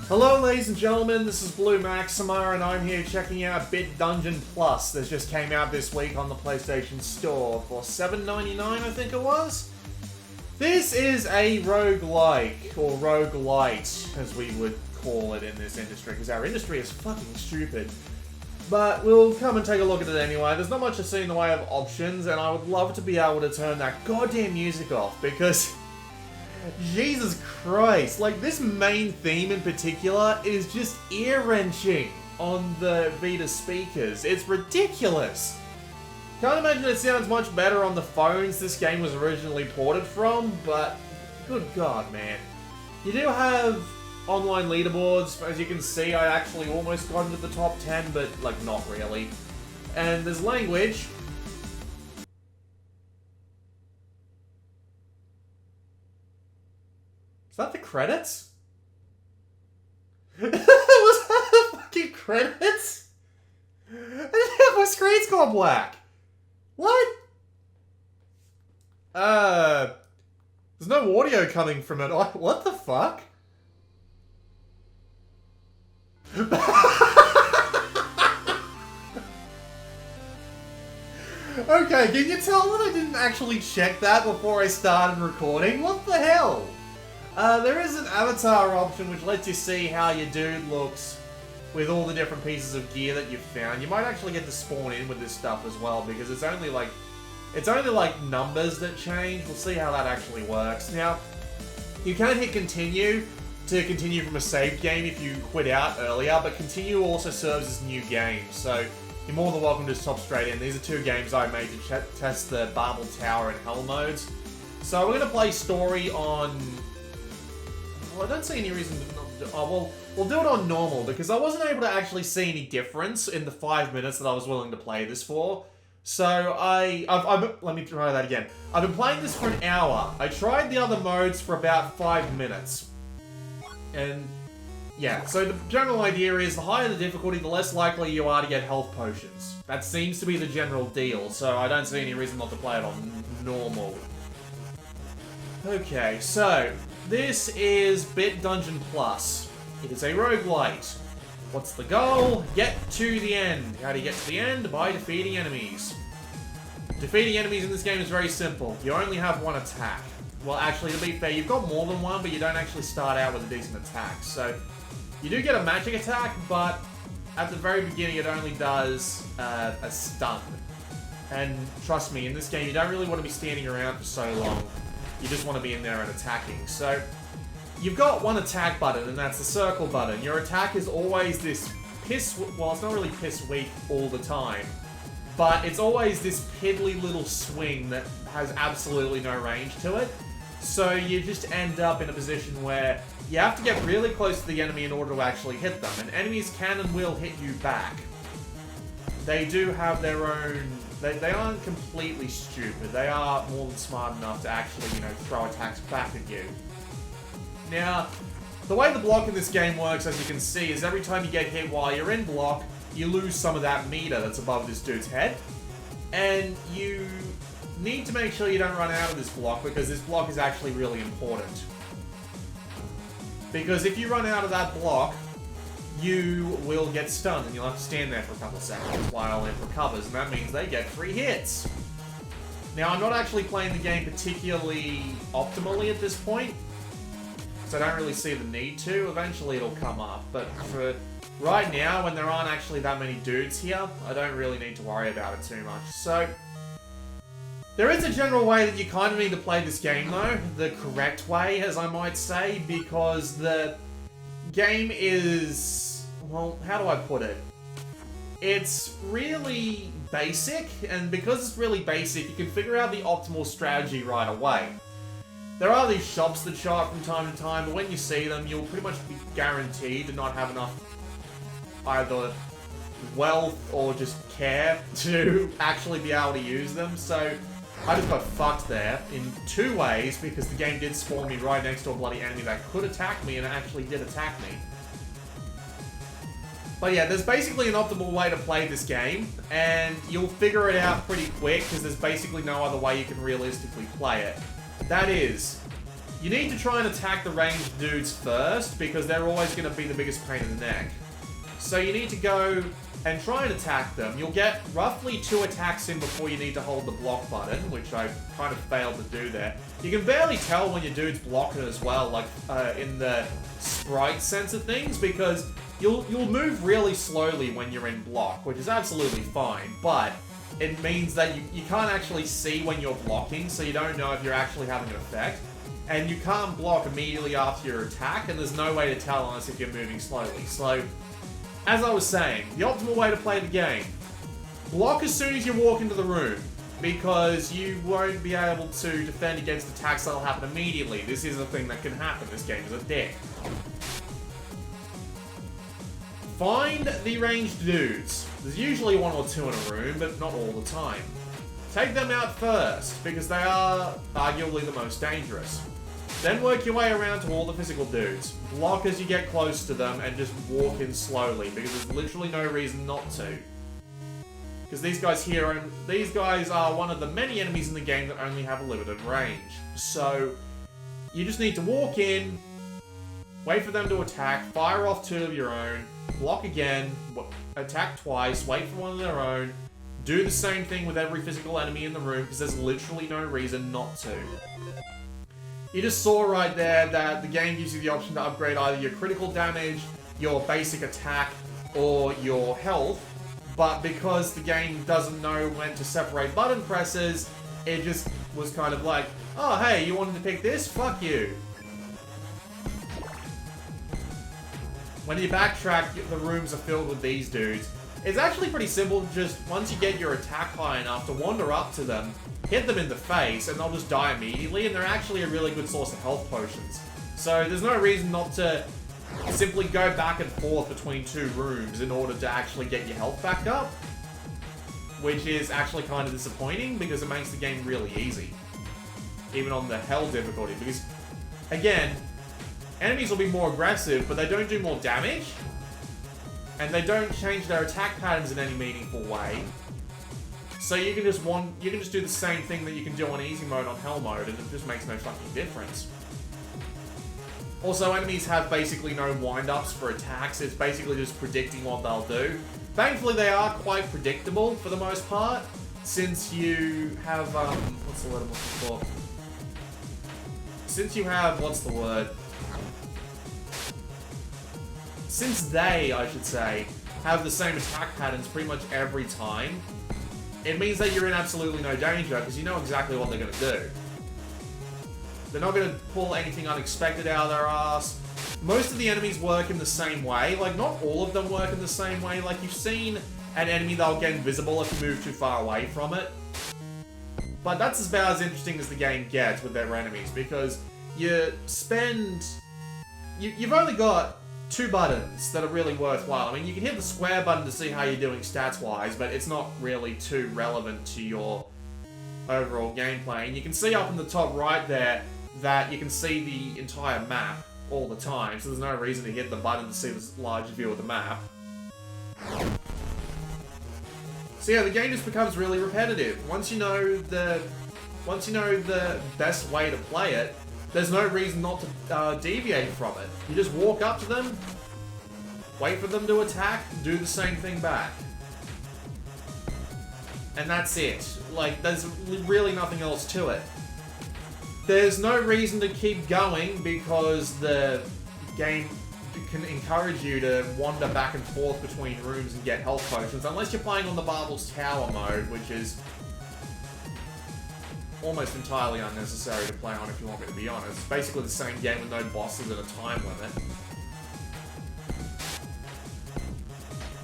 Hello ladies and gentlemen, this is Blue Maxima and I'm here checking out Bit Dungeon Plus that just came out this week on the PlayStation Store for $7.99 I think it was. This is a roguelike, or roguelite as we would call it in this industry, because our industry is fucking stupid. But we'll come and take a look at it anyway. There's not much to see in the way of options and I would love to be able to turn that goddamn music off because... Jesus Christ, like this main theme in particular is just ear-wrenching on the Vita speakers. It's ridiculous. Can't imagine it sounds much better on the phones this game was originally ported from, but good God, man. You do have online leaderboards. As you can see, I actually almost got into the top 10, but like not really. And there's language. Is that the credits? Was that the fucking credits? My screen's gone black. What? There's no audio coming from it. What the fuck? Okay, can you tell that I didn't actually check that before I started recording? What the hell? There is an avatar option which lets you see how your dude looks with all the different pieces of gear that you've found. You might actually get to spawn in with this stuff as well because it's only like numbers that change. We'll see how that actually works. Now, you can hit continue to continue from a saved game if you quit out earlier, but continue also serves as new games, so you're more than welcome to just hop straight in. These are two games I made to test the Babel Tower and Hell modes. So we're going to play story on... Well, I don't see any reason to not do... Oh, well, we'll do it on normal, because I wasn't able to actually see any difference in the 5 minutes that I was willing to play this for. So let me try that again. I've been playing this for an hour. I tried the other modes for about 5 minutes. And, yeah, so the general idea is the higher the difficulty, the less likely you are to get health potions. That seems to be the general deal, so I don't see any reason not to play it on normal. Okay, so... This is Bit Dungeon Plus. It is a roguelite. What's the goal? Get to the end. How do you get to the end? By defeating enemies. Defeating enemies in this game is very simple. You only have one attack. Well, actually, to be fair, you've got more than one, but you don't actually start out with a decent attack. So, you do get a magic attack, but at the very beginning it only does a stun. And trust me, in this game you don't really want to be standing around for so long. You just want to be in there and attacking. So, you've got one attack button, and that's the circle button. Your attack is always this well, it's not really piss weak all the time, but it's always this piddly little swing that has absolutely no range to it. So you just end up in a position where you have to get really close to the enemy in order to actually hit them, and enemies can and will hit you back. They do have their own... They aren't completely stupid. They are more than smart enough to actually, throw attacks back at you. Now, the way the block in this game works, as you can see, is every time you get hit while you're in block, you lose some of that meter that's above this dude's head. And you need to make sure you don't run out of this block, because this block is actually really important. Because if you run out of that block, you will get stunned, and you'll have to stand there for a couple of seconds while it recovers, and that means they get free hits. Now, I'm not actually playing the game particularly optimally at this point, so I don't really see the need to. Eventually it'll come up, but for right now, when there aren't actually that many dudes here, I don't really need to worry about it too much. So, there is a general way that you kind of need to play this game, though, the correct way, as I might say, because the game is, well, how do I put it? It's really basic, and because it's really basic, you can figure out the optimal strategy right away. There are these shops that show up from time to time, but when you see them, you'll pretty much be guaranteed to not have enough either wealth or just care to actually be able to use them, so I just got fucked there in two ways, because the game did spawn me right next to a bloody enemy that could attack me, and it actually did attack me. But yeah, there's basically an optimal way to play this game, and you'll figure it out pretty quick, because there's basically no other way you can realistically play it. That is, You need to try and attack the ranged dudes first, because they're always going to be the biggest pain in the neck. So you need to go and try and attack them. You'll get roughly 2 attacks in before you need to hold the block button, which I kind of failed to do there. You can barely tell when your dude's blocking as well, like in the sprite sense of things, because you'll move really slowly when you're in block, which is absolutely fine, but it means that you can't actually see when you're blocking, so you don't know if you're actually having an effect. And you can't block immediately after your attack, and there's no way to tell unless if you're moving slowly. So, as I was saying, the optimal way to play the game, block as soon as you walk into the room, because you won't be able to defend against attacks that'll happen immediately. This is a thing that can happen. This game is a dick. Find the ranged dudes. There's usually 1 or 2 in a room, but not all the time. Take them out first, because they are arguably the most dangerous. Then work your way around to all the physical dudes. Block as you get close to them, and just walk in slowly, because there's literally no reason not to. Because these guys are one of the many enemies in the game that only have a limited range. So, you just need to walk in, wait for them to attack, fire off 2 of your own, block again, attack twice, wait for 1 of their own, do the same thing with every physical enemy in the room, because there's literally no reason not to. You just saw right there that the game gives you the option to upgrade either your critical damage, your basic attack, or your health, but because the game doesn't know when to separate button presses, it just was kind of like, oh hey, you wanted to pick this? Fuck you. When you backtrack, the rooms are filled with these dudes. It's actually pretty simple, just once you get your attack high enough to wander up to them, hit them in the face, and they'll just die immediately, and they're actually a really good source of health potions. So there's no reason not to simply go back and forth between 2 rooms in order to actually get your health back up, which is actually kind of disappointing, because it makes the game really easy, even on the hell difficulty, because, again, enemies will be more aggressive, but they don't do more damage, and they don't change their attack patterns in any meaningful way. So you can just do the same thing that you can do on easy mode on hell mode, and it just makes no fucking difference. Also, enemies have basically no wind-ups for attacks. It's basically just predicting what they'll do. Thankfully, they are quite predictable for the most part, since you have what's the word I'm looking for? Since you have Since they, I should say, have the same attack patterns pretty much every time, it means that you're in absolutely no danger, because you know exactly what they're going to do. They're not going to pull anything unexpected out of their ass. Most of the enemies work in the same way. Like, not all of them work in the same way. Like, you've seen an enemy that'll get invisible if you move too far away from it. But that's about as interesting as the game gets with their enemies, because you've only got 2 buttons that are really worthwhile. I mean, you can hit the square button to see how you're doing stats-wise, but it's not really too relevant to your overall gameplay. And you can see up in the top right there that you can see the entire map all the time, so there's no reason to hit the button to see this large view of the map. So yeah, the game just becomes really repetitive. Once you know the best way to play it, there's no reason not to deviate from it. You just walk up to them, wait for them to attack, do the same thing back. And that's it. Like, there's really nothing else to it. There's no reason to keep going, because the game can encourage you to wander back and forth between rooms and get health potions, unless you're playing on the Barbel's Tower mode, which is almost entirely unnecessary to play on, if you want me to be honest. It's basically the same game with no bosses and a time limit.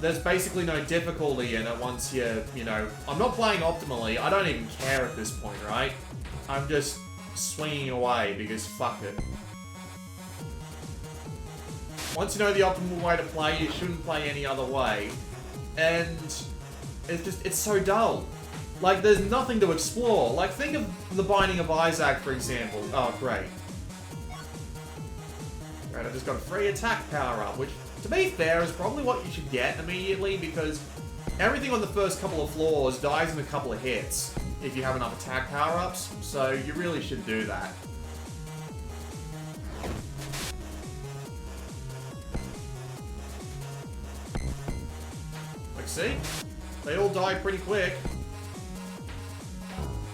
There's basically no difficulty in it once you know... I'm not playing optimally. I don't even care at this point, right? I'm just swinging away because fuck it. Once you know the optimal way to play, you shouldn't play any other way. And it's so dull. Like, there's nothing to explore. Like, think of The Binding of Isaac, for example. Oh, great. Right, I just got a free attack power-up, which, to be fair, is probably what you should get immediately, because everything on the first couple of floors dies in a couple of hits if you have enough attack power-ups, so you really should do that. See? They all die pretty quick.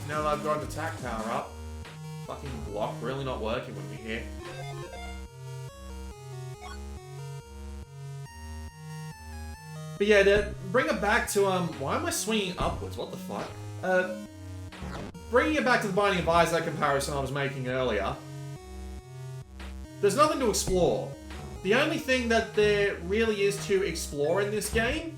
Now that I've got an attack power up. Fucking block really not working with me here. But yeah, to bring it back to, why am I swinging upwards? What the fuck? Bringing it back to the Binding of Isaac comparison I was making earlier. There's nothing to explore. The only thing that there really is to explore in this game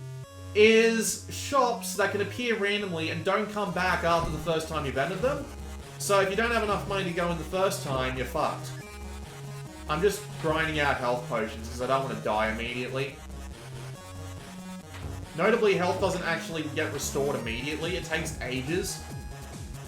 is shops that can appear randomly and don't come back after the first time you've entered them. So if you don't have enough money to go in the first time, you're fucked. I'm just grinding out health potions because I don't want to die immediately. Notably, health doesn't actually get restored immediately. It takes ages.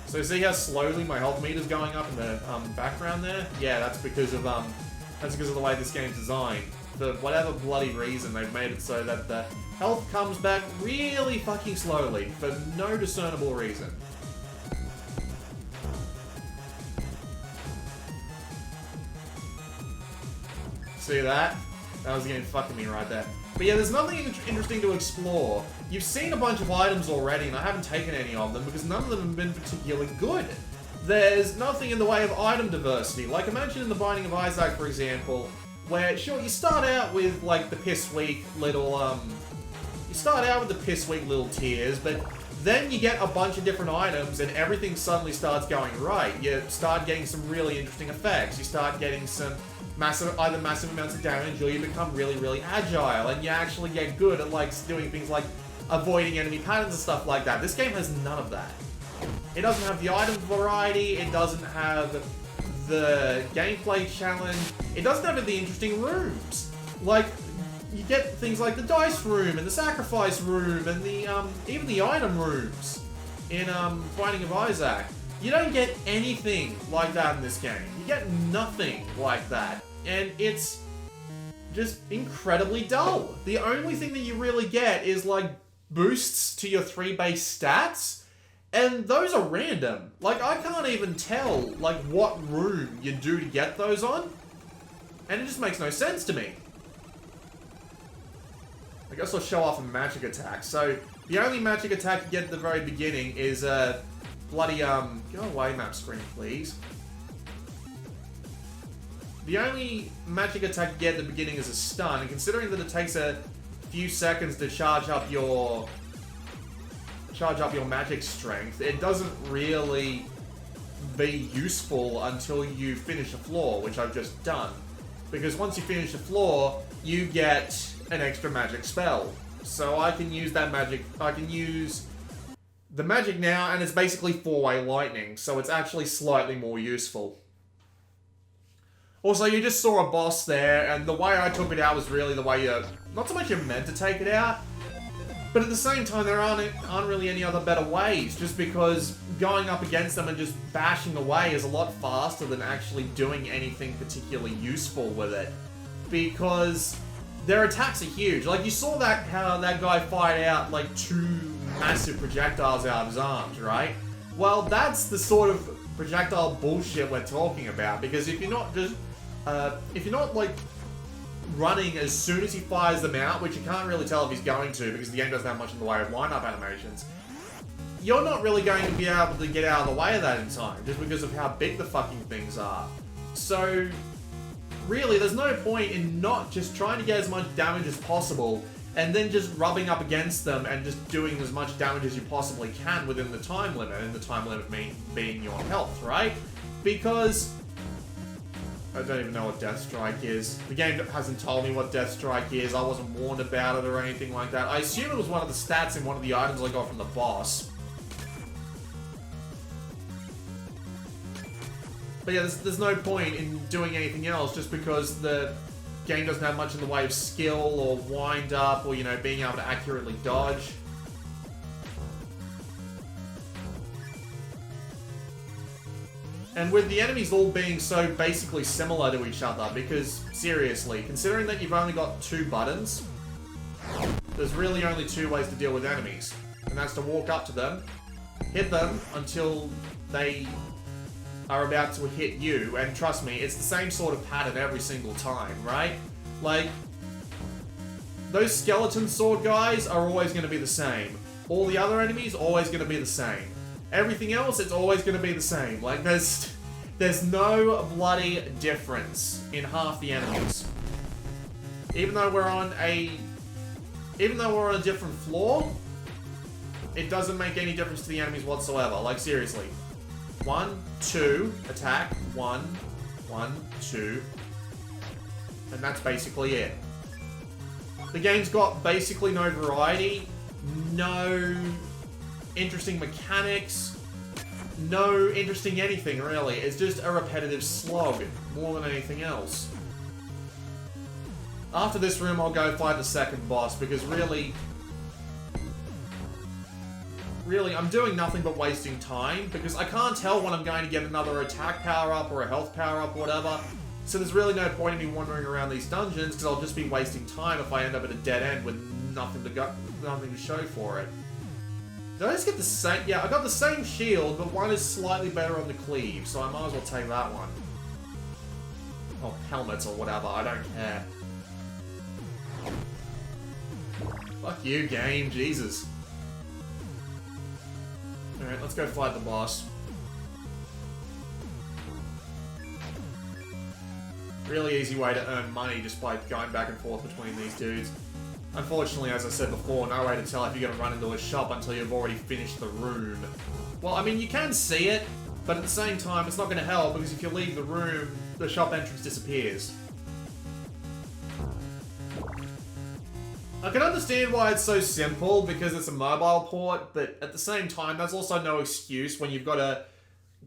So see how slowly my health meter's going up in the background there? Yeah, that's because of the way this game's designed. For whatever bloody reason, they've made it so that the health comes back really fucking slowly for no discernible reason. See that? That was the game fucking me right there. But yeah, there's nothing interesting to explore. You've seen a bunch of items already, and I haven't taken any of them because none of them have been particularly good. There's nothing in the way of item diversity. Like, imagine in the Binding of Isaac, for example, where, sure, you start out with, like, the piss-weak little, tiers, but then you get a bunch of different items and everything suddenly starts going right. You start getting some really interesting effects. You start getting some either massive amounts of damage, or you become really, really agile, and you actually get good at, like, doing things like avoiding enemy patterns and stuff like that. This game has none of that. It doesn't have the item variety, it doesn't have the gameplay challenge, it doesn't have the interesting rooms. Like, you get things like the dice room, and the sacrifice room, and the, even the item rooms in, Binding of Isaac. You don't get anything like that in this game. You get nothing like that. And it's just incredibly dull. The only thing that you really get is, like, boosts to your 3 base stats, and those are random. Like, I can't even tell, like, what room you do to get those on, and it just makes no sense to me. I guess I'll show off a magic attack. So, the only magic attack you get at the very beginning is, bloody, go away, map screen, please. The only magic attack you get at the beginning is a stun, and considering that it takes a few seconds to charge up your magic strength, it doesn't really be useful until you finish a floor, which I've just done. Because once you finish the floor, you get an extra magic spell. So I can use that magic, I can use the magic now, and it's basically 4-way lightning, so it's actually slightly more useful. Also, you just saw a boss there, and the way I took it out was really the way you... Not so much you're meant to take it out, but at the same time, there aren't really any other better ways, just because going up against them and just bashing away is a lot faster than actually doing anything particularly useful with it. Because their attacks are huge. Like, you saw that how that guy fired out, like, 2 massive projectiles out of his arms, right? Well, that's the sort of projectile bullshit we're talking about, because if you're not just... if you're not, like, running as soon as he fires them out, which you can't really tell if he's going to, because the game doesn't have much in the way of line-up animations, you're not really going to be able to get out of the way of that in time, just because of how big the fucking things are. So, really, there's no point in not just trying to get as much damage as possible, and then just rubbing up against them and just doing as much damage as you possibly can within the time limit, and the time limit being your health, right? Because I don't even know what Death Strike is. The game hasn't told me what Death Strike is. I wasn't warned about it or anything like that. I assume it was one of the stats in one of the items I got from the boss. But yeah, there's no point in doing anything else just because the game doesn't have much in the way of skill or wind up or, you know, being able to accurately dodge. And with the enemies all being so basically similar to each other, because, seriously, considering that you've only got 2 buttons, there's really only 2 ways to deal with enemies. And that's to walk up to them, hit them until they are about to hit you, and trust me, it's the same sort of pattern every single time, right? Like, those skeleton sword guys are always going to be the same. All the other enemies, always going to be the same. Everything else, it's always going to be the same. Like, there's no bloody difference in half the enemies. Even though we're on a different floor, it doesn't make any difference to the enemies whatsoever. Like, seriously. 1, 2, attack. 1, 1, 2. And that's basically it. The game's got basically no variety, no interesting mechanics, no interesting anything, really. It's just a repetitive slog, more than anything else. After this room, I'll go fight the second boss, because really, I'm doing nothing but wasting time, because I can't tell when I'm going to get another attack power-up or a health power-up or whatever. So there's really no point in me wandering around these dungeons, because I'll just be wasting time if I end up at a dead end with nothing to show for it. Did I just get the same? Yeah, I got the same shield, but one is slightly better on the cleave, so I might as well take that one. Or helmets or whatever, I don't care. Fuck you, game, Jesus. Alright, let's go fight the boss. Really easy way to earn money just by going back and forth between these dudes. Unfortunately, as I said before, no way to tell if you're going to run into a shop until you've already finished the room. Well, I mean, you can see it, but at the same time, it's not going to help, because if you leave the room, the shop entrance disappears. I can understand why it's so simple, because it's a mobile port, but at the same time, that's also no excuse when you've got a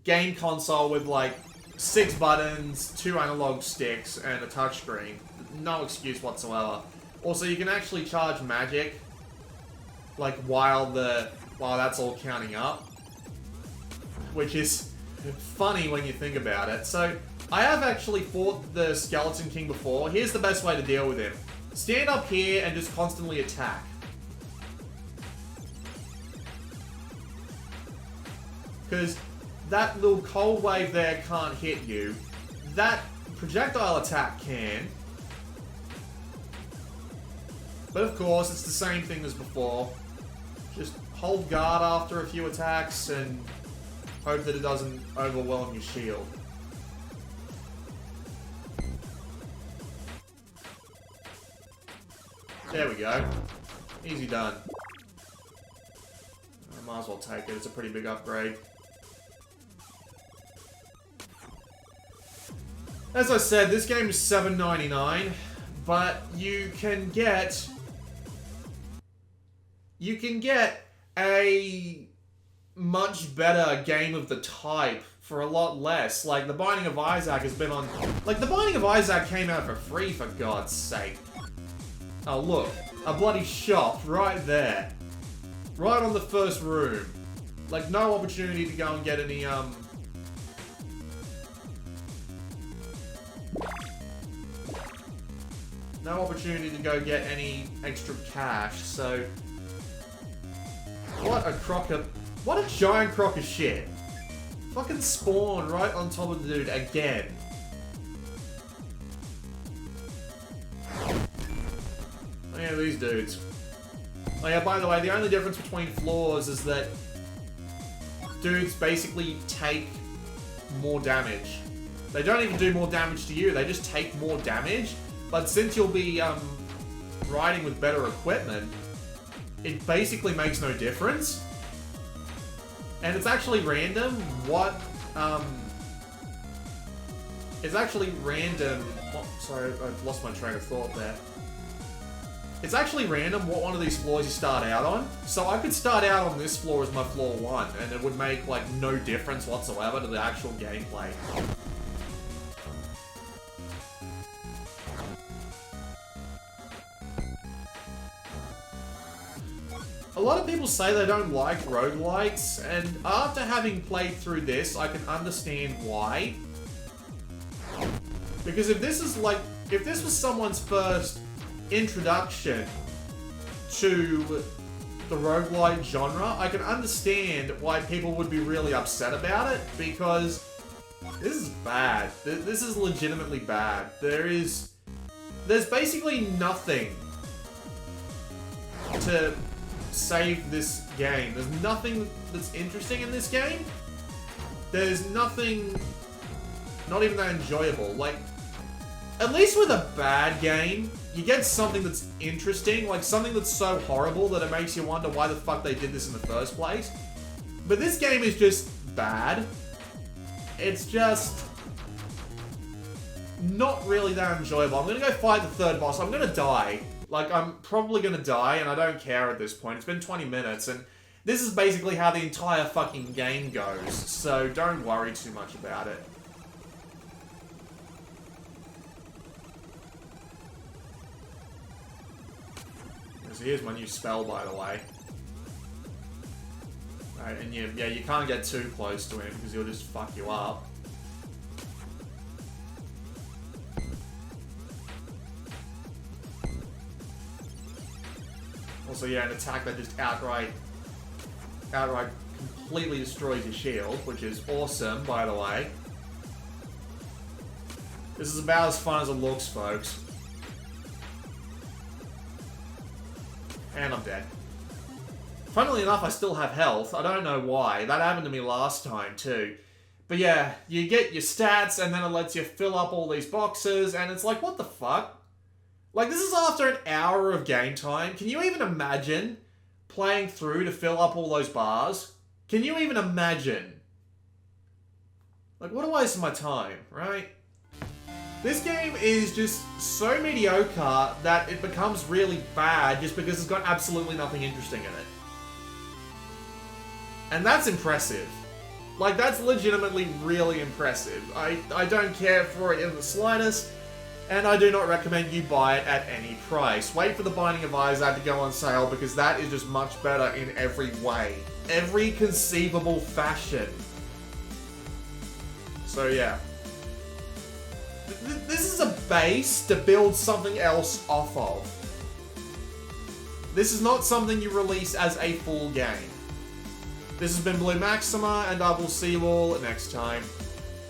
game console with, like, 6 buttons, 2 analog sticks, and a touchscreen. No excuse whatsoever. Also, you can actually charge magic, like, while that's all counting up. Which is funny when you think about it. So, I have actually fought the Skeleton King before. Here's the best way to deal with him. Stand up here and just constantly attack. Because that little cold wave there can't hit you. That projectile attack can. But of course, it's the same thing as before. Just hold guard after a few attacks and hope that it doesn't overwhelm your shield. There we go. Easy done. I might as well take it. It's a pretty big upgrade. As I said, this game is $7.99, but you can get a much better game of the type for a lot less. Like, The Binding of Isaac has been on... Like, The Binding of Isaac came out for free, for God's sake. Oh, look. A bloody shop right there. Right on the first room. Like, no opportunity to go and get any, no opportunity to go get any extra cash, so... What a giant crock of shit. Fucking spawn right on top of the dude again. Oh yeah, these dudes. Oh yeah, by the way, the only difference between floors is that dudes basically take more damage. They don't even do more damage to you, they just take more damage. But since you'll be riding with better equipment, it basically makes no difference. And it's actually random what, it's actually random, oh, sorry, I've lost my train of thought there. It's actually random what one of these floors you start out on. So I could start out on this floor as my floor 1, and it would make, like, no difference whatsoever to the actual gameplay. A lot of people say they don't like roguelites, and after having played through this, I can understand why. Because if this is like, if this was someone's first introduction to the roguelite genre, I can understand why people would be really upset about it, because this is bad. This is legitimately bad. There's basically nothing to save this game. There's nothing that's interesting in this game. There's nothing, not even that enjoyable. Like, at least with a bad game, you get something that's interesting, like something that's so horrible that it makes you wonder why the fuck they did this in the first place. But this game is just bad. It's just not really that enjoyable. I'm gonna go fight the third boss. I'm gonna die. Like, I'm probably gonna die, and I don't care at this point. It's been 20 minutes, and this is basically how the entire fucking game goes, so don't worry too much about it. So here's my new spell, by the way. Right, and you can't get too close to him, because he'll just fuck you up. Also, yeah, an attack that just outright completely destroys your shield, which is awesome, by the way. This is about as fun as it looks, folks. And I'm dead. Funnily enough, I still have health. I don't know why. That happened to me last time, too. But yeah, you get your stats, and then it lets you fill up all these boxes, and it's like, what the fuck? Like, this is after an hour of game time. Can you even imagine playing through to fill up all those bars? Can you even imagine? Like, what a waste of my time, right? This game is just so mediocre that it becomes really bad just because it's got absolutely nothing interesting in it. And that's impressive. Like, that's legitimately really impressive. I don't care for it in the slightest. And I do not recommend you buy it at any price. Wait for the Binding of Isaac to go on sale because that is just much better in every way. Every conceivable fashion. So yeah. This is a base to build something else off of. This is not something you release as a full game. This has been Blue Maxima, and I will see you all next time.